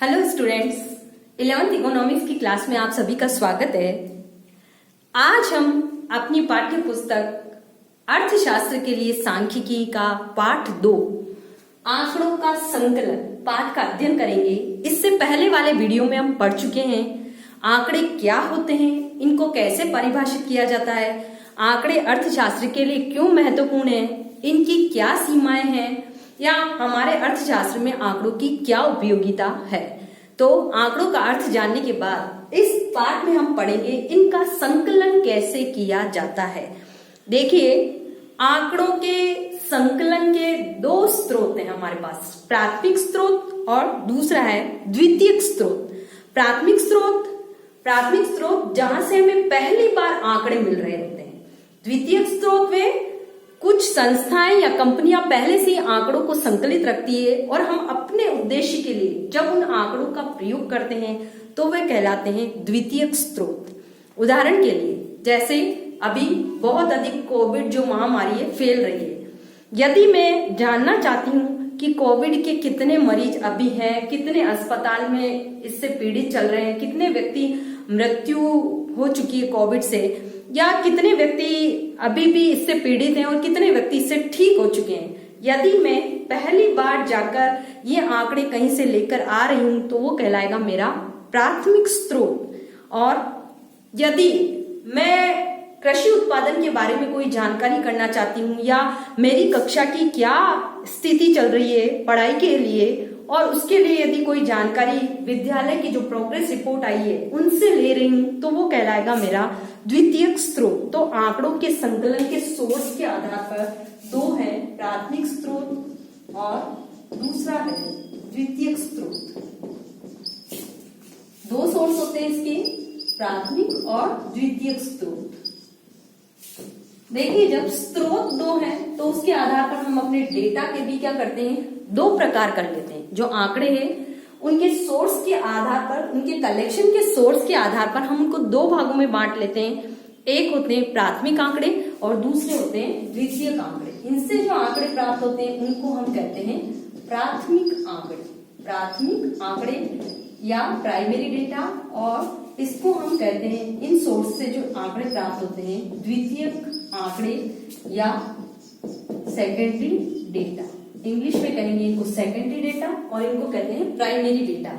Hello students, 11th economics की class में आप सभी का स्वागत है। आज हम अपनी पाठ्य पुस्तक अर्थशास्त्र के लिए सांख्यिकी का पाठ 2 आंकड़ों का संकलन पाठ का अध्ययन करेंगे। इससे पहले वाले वीडियो में हम पढ़ चुके हैं आंकड़े क्या होते हैं, इनको कैसे परिभाषित किया जाता है, आंकड़े अर्थशास्त्र के लिए क्यों महत्वपूर्ण है, इनकी क्या सीमाएं हैं या हमारे अर्थशास्त्र में आंकड़ों की क्या उपयोगिता है। तो आंकड़ों का अर्थ जानने के बाद इस पाठ में हम पढ़ेंगे इनका संकलन कैसे किया जाता है। देखिए, आंकड़ों के संकलन के 2 स्रोत हैं हमारे पास, प्राथमिक स्रोत और दूसरा है द्वितीयक स्रोत। प्राथमिक स्रोत जहां से हमें पहली बार आंकड़े मिल रहे होते हैं। द्वितीयक स्रोत में कुछ संस्थाएं या कंपनियां पहले से ही आंकड़ों को संकलित रखती है और हम अपने उद्देश्य के लिए जब उन आंकड़ों का प्रयोग करते हैं तो वे कहलाते हैं द्वितीयक स्रोत। उदाहरण के लिए, जैसे अभी बहुत अधिक कोविड जो महामारी है फैल रही है, यदि मैं जानना चाहती हूँ कि कोविड के कितने मरीज अभी हैं, कितने अस्पताल में इससे पीड़ित चल रहे हैं, कितने व्यक्ति मृत्यु हो चुकी है कोविड से, या कितने व्यक्ति अभी भी इससे पीड़ित हैं और कितने व्यक्ति इससे ठीक हो चुके हैं, यदि मैं पहली बार जाकर ये आंकड़े कहीं से लेकर आ रही हूं तो वो कहलाएगा मेरा प्राथमिक स्रोत। और यदि मैं कृषि उत्पादन के बारे में कोई जानकारी करना चाहती हूँ या मेरी कक्षा की क्या स्थिति चल रही है पढ़ाई के लिए और उसके लिए यदि कोई जानकारी विद्यालय की जो प्रोग्रेस रिपोर्ट आई है उनसे ले रही हूं तो वो कहलाएगा मेरा द्वितीयक स्रोत। तो आंकड़ों के संकलन के सोर्स के आधार पर 2 है, प्राथमिक स्रोत और दूसरा है द्वितीयक स्रोत। 2 सोर्स होते हैं इसके, प्राथमिक और द्वितीयक स्रोत। देखिए, जब स्रोत 2 है तो उसके आधार पर हम अपने डेटा के भी क्या करते हैं, 2 प्रकार कर लेते हैं। जो आंकड़े हैं उनके सोर्स के आधार पर, उनके कलेक्शन के सोर्स के आधार पर हम उनको 2 भागों में बांट लेते हैं। एक होते हैं प्राथमिक आंकड़े और दूसरे होते हैं द्वितीयक आंकड़े। इनसे जो आंकड़े प्राप्त होते हैं उनको हम कहते हैं प्राथमिक आंकड़े या प्राइमरी डेटा, और इसको हम कहते हैं, इन सोर्स से जो आंकड़े प्राप्त होते हैं, द्वितीयक आंकड़े या सेकेंडरी डेटा। इंग्लिश में कहेंगे इनको सेकेंडरी डेटा और इनको कहते हैं प्राइमरी डेटा।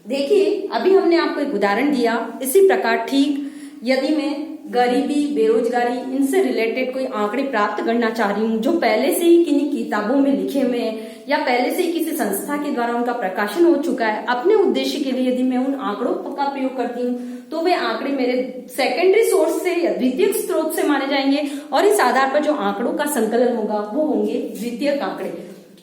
देखिए, अभी हमने आपको एक उदाहरण दिया, इसी प्रकार ठीक यदि मैं गरीबी, बेरोजगारी, इनसे रिलेटेड कोई आंकड़े प्राप्त करना चाह रही हूँ जो पहले से ही किन्हीं किताबों में लिखे हुए हैं या पहले से ही किसी संस्था के द्वारा उनका प्रकाशन हो चुका है, अपने उद्देश्य के लिए यदि मैं उन आंकड़ों का प्रयोग करती हूँ तो वे आंकड़े मेरे सेकेंडरी सोर्स से या द्वितीयक स्रोत से माने जाएंगे और इस आधार पर जो आंकड़ों का संकलन होगा वो होंगे द्वितीयक आंकड़े।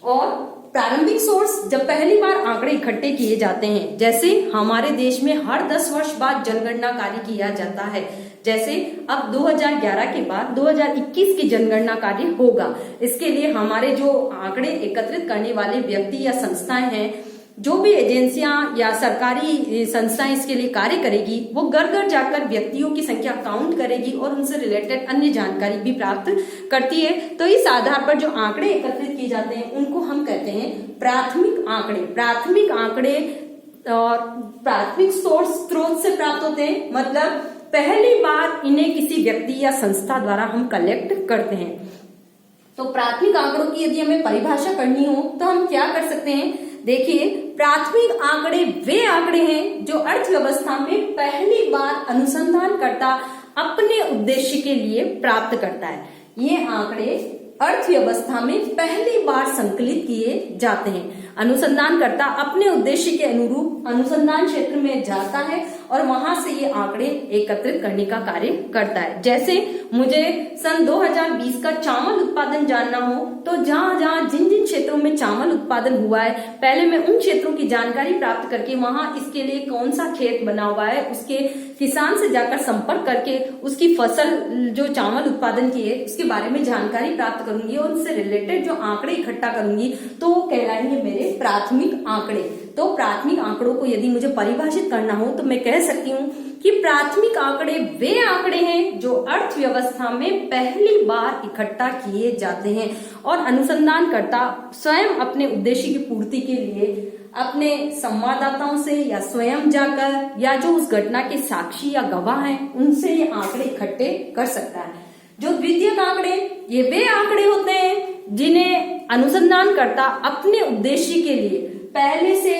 और प्रारंभिक सोर्स, जब पहली बार आंकड़े इकट्ठे किए जाते हैं, जैसे हमारे देश में हर 10 वर्ष बाद जनगणना कार्य किया जाता है, जैसे अब 2011 के बाद 2021 की जनगणना कार्य होगा। इसके लिए हमारे जो आंकड़े एकत्रित करने वाले व्यक्ति या संस्थाएं हैं, जो भी एजेंसियां या सरकारी संस्थाएं इसके लिए कार्य करेगी, वो घर घर जाकर व्यक्तियों की संख्या काउंट करेगी और उनसे रिलेटेड अन्य जानकारी भी प्राप्त करती है। तो इस आधार पर जो आंकड़े एकत्रित किए जाते हैं उनको हम कहते हैं प्राथमिक आंकड़े और प्राथमिक स्रोत से प्राप्त होते हैं, मतलब पहली बार इन्हें किसी व्यक्ति या संस्था द्वारा हम कलेक्ट करते हैं। तो प्राथमिक आंकड़ों की यदि हमें परिभाषा करनी हो तो हम क्या कर सकते हैं। देखिए, प्राथमिक आंकड़े वे आंकड़े हैं जो अर्थव्यवस्था में पहली बार अनुसंधानकर्ता अपने उद्देश्य के लिए प्राप्त करता है। ये आंकड़े अर्थव्यवस्था में पहली बार संकलित किए जाते हैं। अनुसंधानकर्ता अपने उद्देश्य के अनुरूप अनुसंधान क्षेत्र में जाता है और वहां से ये आंकड़े एकत्रित करने का कार्य करता है। जैसे मुझे सन 2020 का चावल उत्पादन जानना हो तो जिन क्षेत्रों में चावल उत्पादन हुआ है, पहले मैं उन क्षेत्रों की जानकारी प्राप्त करके वहां इसके लिए कौन सा खेत बना हुआ है, उसके किसान से जाकर संपर्क करके उसकी फसल जो चावल उत्पादन की है उसके बारे में जानकारी प्राप्त करूंगी और उससे रिलेटेड जो आंकड़े इकट्ठा करूंगी तो वो कहलाएंगे मेरे प्राथमिक आंकड़े। तो प्राथमिक आंकड़ों को यदि मुझे परिभाषित करना हो तो मैं कह सकती हूँ कि प्राथमिक आंकड़े वे आंकड़े हैं जो अर्थव्यवस्था में पहली बार इकट्ठा किए जाते हैं और अनुसंधानकर्ता स्वयं अपने उद्देश्य की पूर्ति के लिए अपने संवाददाताओं से या स्वयं जाकर या जो उस घटना के साक्षी या गवाह हैं उनसे ये आंकड़े इकट्ठे कर सकता है। जो द्वितीयक आंकड़े, ये वे आंकड़े होते हैं जिन्हें अनुसंधानकर्ता अपने उद्देश्य के लिए पहले से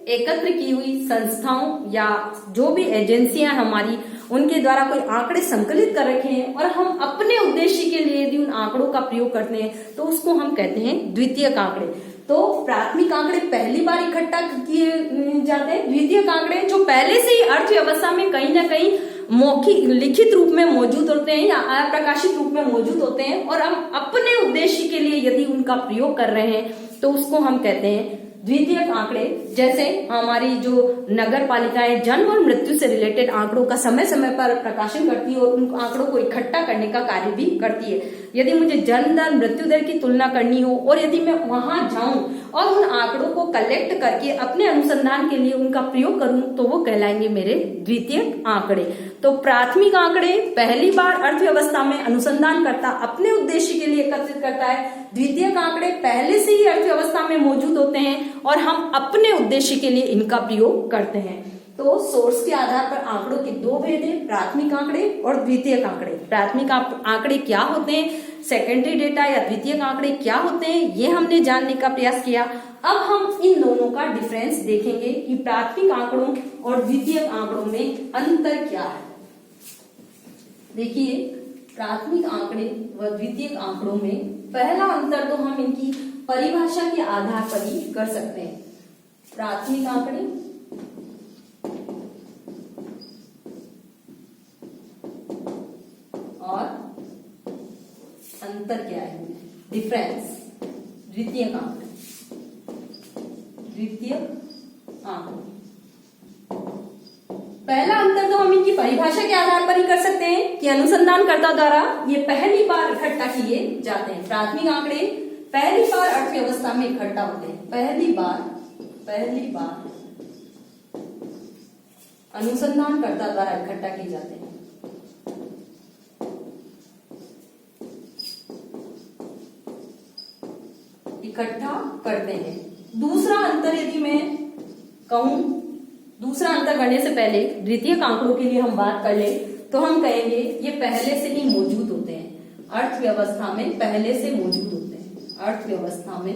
एकत्र की हुई संस्थाओं या जो भी एजेंसियां हमारी उनके द्वारा कोई आंकड़े संकलित कर रखे हैं और हम अपने उद्देश्य के लिए यदि उन आंकड़ों का प्रयोग करते हैं तो उसको हम कहते हैं द्वितीयक आंकड़े। तो प्राथमिक आंकड़े पहली बार इकट्ठा किए जाते हैं। द्वितीयक आंकड़े जो पहले से ही अर्थव्यवस्था में कहीं ना कहीं मौखिक लिखित रूप में मौजूद होते हैं या अप्रकाशित रूप में मौजूद होते हैं और हम अपने उद्देश्य के लिए यदि उनका प्रयोग कर रहे हैं तो उसको हम कहते हैं द्वितीयक आंकड़े। जैसे हमारी जो नगर पालिकाएं जन्म और मृत्यु से रिलेटेड आंकड़ों का समय समय पर प्रकाशन करती है और उन आंकड़ों को इकट्ठा करने का कार्य भी करती है। यदि मुझे जन्म दर मृत्यु दर की तुलना करनी हो और यदि मैं वहां जाऊं और उन आंकड़ों को कलेक्ट करके अपने अनुसंधान के लिए उनका प्रयोग करूं तो वो कहलाएंगे मेरे द्वितीयक आंकड़े। तो प्राथमिक आंकड़े पहली बार अर्थव्यवस्था में अनुसंधानकर्ता अपने उद्देश्य के लिए एकत्रित करता है। द्वितीयक आंकड़े पहले से ही अर्थव्यवस्था में मौजूद होते हैं और हम अपने उद्देश्य के लिए इनका प्रयोग करते हैं। तो सोर्स के आधार पर आंकड़ों के दो भेद हैं, प्राथमिक आंकड़े और द्वितीयक आंकड़े। प्राथमिक आंकड़े क्या होते हैं, सेकेंडरी डेटा या द्वितीयक आंकड़े क्या होते हैं, ये हमने जानने का प्रयास किया। अब हम इन दोनों का डिफरेंस देखेंगे कि प्राथमिक आंकड़ों और द्वितीयक आंकड़ों में अंतर क्या है। देखिए, प्राथमिक आंकड़े व द्वितीयक आंकड़ों में पहला अंतर तो हम इनकी परिभाषा के आधार पर ही कर सकते हैं। प्राथमिक आंकड़े और अंतर क्या है, डिफरेंस द्वितीयक आंकड़े। द्वितीयक आंकड़े पहला अंतर तो हम इनकी परिभाषा के आधार पर ही कर सकते हैं कि अनुसंधानकर्ता द्वारा ये पहली बार इकट्ठा किए जाते हैं। प्राथमिक आंकड़े पहली बार अर्थव्यवस्था में इकट्ठा होते हैं, पहली बार अनुसंधानकर्ता द्वारा इकट्ठा किए जाते हैं। इकट्ठा करते हैं। दूसरा अंतर यदि मैं कहूं, दूसरा अंतर करने से पहले द्वितीयक आंकड़ों के लिए हम बात कर ले तो हम कहेंगे ये पहले से ही मौजूद होते हैं, अर्थव्यवस्था में पहले से मौजूद होते हैं, अर्थव्यवस्था में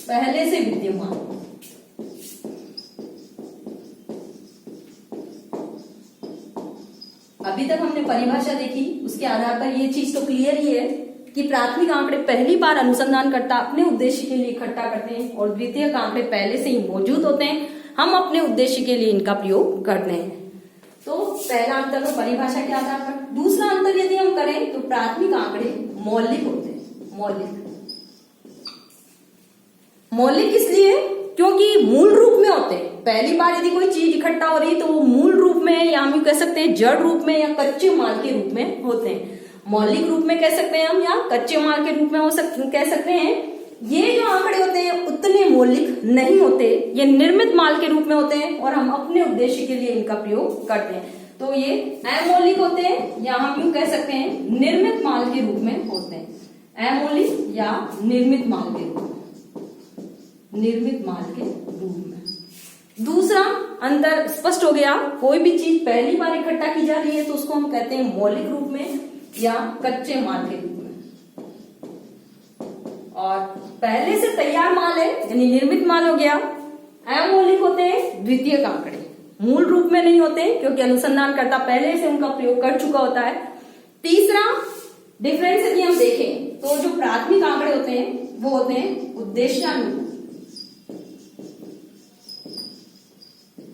पहले से विद्यमान। अभी तक हमने परिभाषा देखी, उसके आधार पर ये चीज तो क्लियर ही है कि प्राथमिक आंकड़े पहली बार अनुसंधानकर्ता अपने उद्देश्य के लिए इकट्ठा करते हैं और द्वितीयक आंकड़े पहले से ही मौजूद होते हैं, हम अपने उद्देश्य के लिए इनका प्रयोग करते हैं। तो पहला अंतर तो परिभाषा के आधार पर। दूसरा अंतर यदि हम करें तो प्राथमिक आंकड़े मौलिक होते हैं। मौलिक इसलिए क्योंकि मूल रूप में होते हैं। पहली बार यदि कोई चीज इकट्ठा हो रही तो वो मूल रूप में या हम कह सकते हैं जड़ रूप में या कच्चे माल के रूप में होते हैं। मौलिक रूप में कह सकते हैं हम या कच्चे माल के रूप में कह सकते हैं। ये जो आंकड़े होते हैं उतने मौलिक नहीं होते, ये निर्मित माल के रूप में होते हैं और हम अपने उद्देश्य के लिए इनका प्रयोग करते हैं। तो ये अमौलिक होते हैं या हम यूं कह सकते हैं निर्मित माल के रूप में होते हैं। अमौलिक या निर्मित माल के रूप में, निर्मित माल के रूप में। दूसरा अंतर स्पष्ट हो गया, कोई भी चीज पहली बार इकट्ठा की जा रही है तो उसको हम कहते हैं मौलिक रूप में या कच्चे माल के रूप में, और पहले से तैयार माल है यानी निर्मित माल हो गया। अमौलिक होते हैं द्वितीयक आंकड़े, मूल रूप में नहीं होते क्योंकि अनुसंधानकर्ता पहले से उनका प्रयोग कर चुका होता है। तीसरा डिफरेंस यदि हम देखें तो जो प्राथमिक आंकड़े होते हैं वो होते हैं उद्देश्यानुरूप,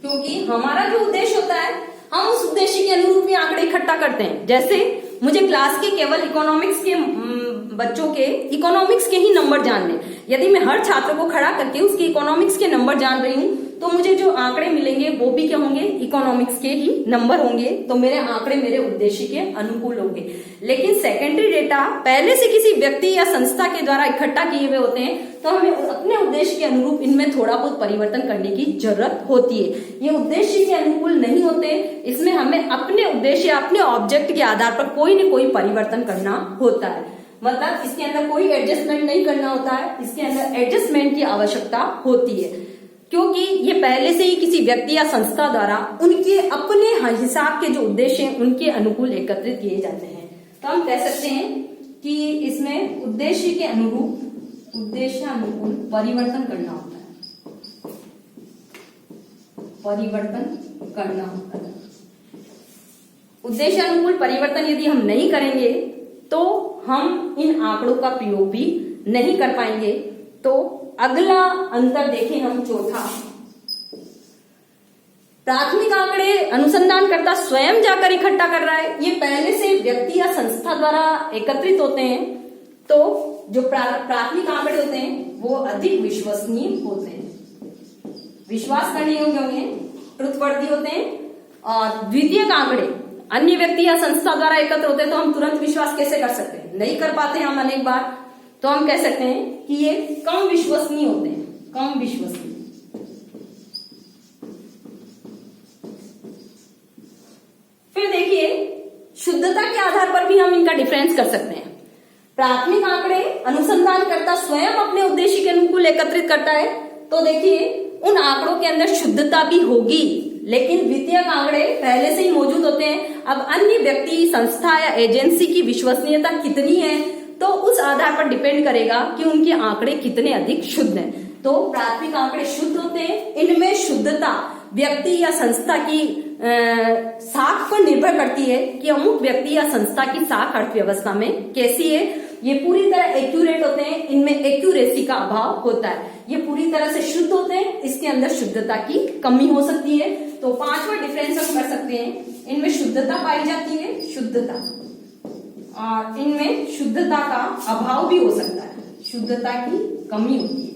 क्योंकि हमारा जो उद्देश्य होता है हम उस उद्देश्य के अनुरूप ही आंकड़े इकट्ठा करते हैं। जैसे मुझे क्लास के केवल इकोनॉमिक्स के बच्चों के इकोनॉमिक्स के ही नंबर जानने, यदि मैं हर छात्र को खड़ा करके उसके इकोनॉमिक्स के नंबर जान रही हूँ तो मुझे जो आंकड़े मिलेंगे वो भी क्या होंगे, इकोनॉमिक्स के ही नंबर होंगे। तो मेरे आंकड़े मेरे उद्देश्य के अनुकूल होंगे। लेकिन सेकेंडरी डेटा पहले से किसी व्यक्ति या संस्था के द्वारा इकट्ठा किए हुए होते हैं तो हमें अपने उद्देश्य के अनुरूप इनमें थोड़ा बहुत परिवर्तन करने की जरूरत होती है। ये उद्देश्य के अनुकूल नहीं होते, इसमें हमें अपने उद्देश्य अपने ऑब्जेक्ट के आधार पर कोई न कोई परिवर्तन करना होता है। मतलब इसके अंदर कोई एडजस्टमेंट नहीं करना होता है, इसके अंदर एडजस्टमेंट की आवश्यकता होती है, क्योंकि ये पहले से ही किसी व्यक्ति या संस्था द्वारा उनके अपने हिसाब के जो उद्देश्य हैं उनके अनुकूल एकत्रित किए जाते हैं। तो हम कह सकते हैं कि इसमें उद्देश्य के अनुरूप उद्देश्य अनुकूल परिवर्तन करना होता है, परिवर्तन करना होता है। उद्देश्य अनुकूल परिवर्तन यदि हम नहीं करेंगे तो हम इन आंकड़ों का प्रयोग भी नहीं कर पाएंगे। तो अगला अंतर देखें हम, चौथा, प्राथमिक आंकड़े अनुसंधानकर्ता स्वयं जाकर इकट्ठा कर रहा है, ये पहले से व्यक्ति या संस्था द्वारा एकत्रित होते हैं। तो जो प्राथमिक आंकड़े होते हैं वो अधिक विश्वसनीय होते हैं, विश्वास करने योग्य होंगे, ट्रुथवर्थी होते हैं। और द्वितीयक आंकड़े अन्य व्यक्ति या संस्था द्वारा एकत्र होते हैं तो हम तुरंत विश्वास कैसे कर सकते हैं, नहीं कर पाते हैं हम अनेक बार। तो हम कह सकते हैं कि ये कम विश्वसनीय होते हैं, कम विश्वसनीय। फिर देखिए शुद्धता के आधार पर भी हम इनका डिफरेंस कर सकते हैं। प्राथमिक आंकड़े अनुसंधानकर्ता स्वयं अपने उद्देश्य के अनुकूल एकत्रित करता है, तो देखिए उन आंकड़ों के अंदर शुद्धता भी होगी, लेकिन द्वितीयक आंकड़े पहले से ही मौजूद होते हैं। अब अन्य व्यक्ति, संस्था या एजेंसी की विश्वसनीयता कितनी है तो उस आधार पर डिपेंड करेगा कि उनके आंकड़े कितने अधिक शुद्ध हैं। तो प्राथमिक आंकड़े शुद्ध होते हैं, इनमें शुद्धता व्यक्ति या संस्था की साख पर निर्भर करती है कि अमुक व्यक्ति या संस्था की साख अर्थव्यवस्था में कैसी है। ये पूरी तरह एक्यूरेट होते हैं, इनमें एक्यूरेसी का अभाव होता है। ये पूरी तरह से शुद्ध होते हैं, इसके अंदर शुद्धता की कमी हो सकती है। तो पांचवा डिफरेंस हम कर सकते हैं, इनमें शुद्धता पाई जाती है, शुद्धता, और इनमें शुद्धता का अभाव भी हो सकता है, शुद्धता की कमी होती है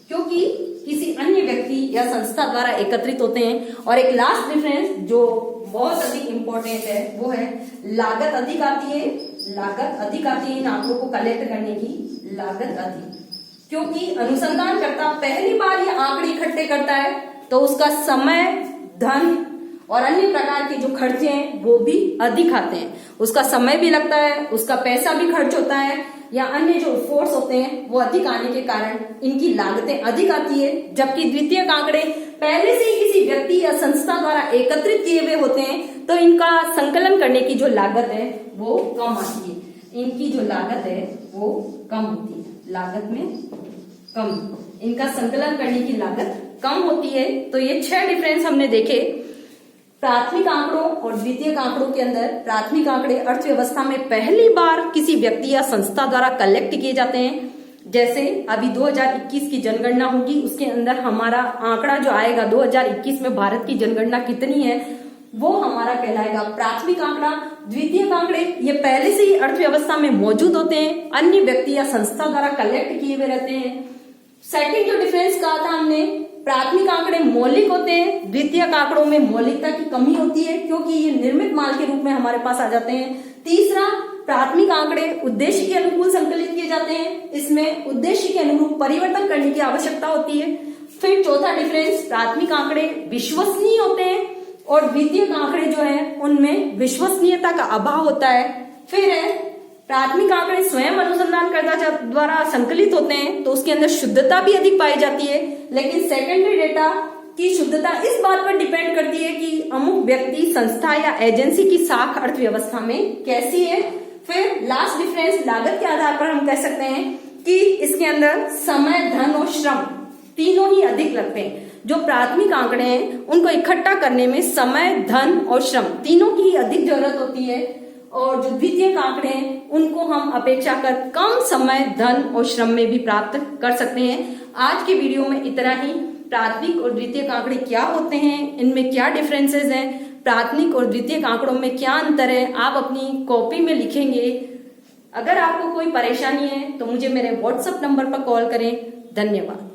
क्योंकि किसी अन्य व्यक्ति या संस्था द्वारा एकत्रित होते हैं। और एक लास्ट डिफरेंस जो बहुत अधिक इंपॉर्टेंट है वो है लागत अधिक आती है, लागत अधिक आती है इन आंकड़ों को कलेक्ट करने की लागत अधिक, क्योंकि अनुसंधानकर्ता पहली बार ये आंकड़े इकट्ठे करता है तो उसका समय, धन और अन्य प्रकार के जो खर्चे हैं वो भी अधिक आते हैं। उसका समय भी लगता है, उसका पैसा भी खर्च होता है, या अन्य जो फोर्स होते हैं वो अधिक आने के कारण इनकी लागतें अधिक आती है। जबकि द्वितीयक आंकड़े पहले से ही किसी व्यक्ति या संस्था द्वारा एकत्रित किए हुए होते हैं तो इनका संकलन करने की जो लागत है वो कम आती है, इनकी जो लागत है वो कम होती है, लागत में कम, इनका संकलन करने की लागत कम होती है। तो ये 6 डिफरेंस हमने देखे प्राथमिक आंकड़ों और द्वितीयक आंकड़ों के अंदर। प्राथमिक आंकड़े अर्थव्यवस्था में पहली बार किसी व्यक्ति या संस्था द्वारा कलेक्ट किए जाते हैं। जैसे अभी 2021 की जनगणना होगी, उसके अंदर हमारा आंकड़ा जो आएगा 2021 में भारत की जनगणना कितनी है वो हमारा कहलाएगा प्राथमिक आंकड़ा। द्वितीयक आंकड़े ये पहले से ही अर्थव्यवस्था में मौजूद होते हैं, अन्य व्यक्ति या संस्था द्वारा कलेक्ट किए हुए रहते हैं। सेकंड जो डिफरेंस कहा था हमने, प्राथमिक आंकड़े मौलिक होते हैं, द्वितीयक आंकड़ों में मौलिकता की कमी होती है क्योंकि ये निर्मित माल के रूप में हमारे पास आ जाते हैं। तीसरा, प्राथमिक आंकड़े उद्देश्य के अनुकूल संकलित किए जाते हैं, इसमें उद्देश्य के अनुरूप परिवर्तन करने की आवश्यकता होती है। फिर चौथा डिफरेंस, प्राथमिक आंकड़े विश्वसनीय होते हैं और द्वितीयक आंकड़े जो है उनमें विश्वसनीयता का अभाव होता है। फिर है प्राथमिक आंकड़े स्वयं अनुसंधानकर्ता द्वारा संकलित होते हैं तो उसके अंदर शुद्धता भी अधिक पाई जाती है, लेकिन सेकेंडरी डेटा की शुद्धता इस बात पर डिपेंड करती है कि अमुक व्यक्ति, संस्था या एजेंसी की साख अर्थव्यवस्था में कैसी है। फिर लास्ट डिफरेंस, लागत के आधार पर हम कह सकते हैं कि इसके अंदर समय, धन और श्रम तीनों ही अधिक लगते हैं। जो प्राथमिक आंकड़े हैं उनको इकट्ठा करने में समय, धन और श्रम तीनों की ही अधिक जरूरत होती है, और जो द्वितीयक आंकड़े हैं उनको हम अपेक्षाकृत कम समय, धन और श्रम में भी प्राप्त कर सकते हैं। आज के वीडियो में इतना ही। प्राथमिक और द्वितीयक आंकड़े क्या होते हैं, इनमें क्या डिफरेंसेस हैं, प्राथमिक और द्वितीयक आंकड़ों में क्या अंतर है, आप अपनी कॉपी में लिखेंगे। अगर आपको कोई परेशानी है तो मुझे मेरे व्हाट्सएप नंबर पर कॉल करें। धन्यवाद।